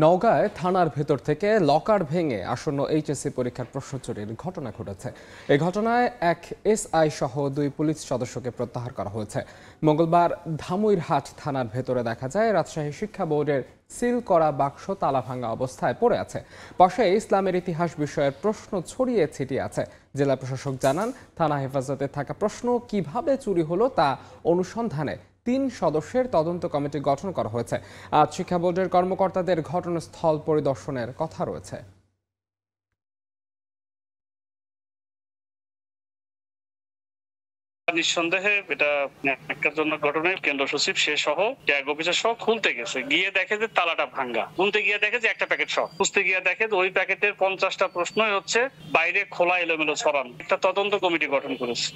নওগাঁয় থানার ভেতর থেকে লকার ভেঙে আসন্ন এইচএসসি পরীক্ষার প্রশ্ন চুরির ঘটনা ঘটেছে। এই ঘটনায় এক এসআই সহ 2 পুলিশ সদস্যকে প্রত্যাহার করা হয়েছে। মঙ্গলবার ধামইরহাট থানার ভেতরে দেখা যায় রাজশাহী শিক্ষা বোর্ডের সিল করা বাক্স তালা ভাঙা অবস্থায় পড়ে আছে। পাশে ইসলামের ইতিহাস বিষয়ের প্রশ্ন ছড়িয়ে ছিটিয়ে আছে। জেলা প্রশাসক জানান, থানা হেফাজতে থাকা প্রশ্ন কিভাবে চুরি হলো তা অনুসন্ধানে 3 সদস্যের তদন্ত কমিটি গঠন করা হয়েছে। আজ শিক্ষা বোর্ডের কর্মকর্তাদের ঘটনাস্থল পরিদর্শনের কথা রয়েছে। নিঃসন্দেহে এটা ন্যাক্কারজনক ঘটনায় কেন্দ্র সচিব সে সহ ট্যাগ অফিসার সহ খুলতে গেছে, গিয়ে দেখে যে তালাটা ভাঙ্গা। খুলতে গিয়ে দেখে যে একটা প্যাকেট সহ, খুঁজতে গিয়ে দেখে যে ওই প্যাকেটের 50টা প্রশ্নই হচ্ছে বাইরে খোলা এলোমেলো ছড়ানো। একটা তদন্ত কমিটি গঠন করেছে।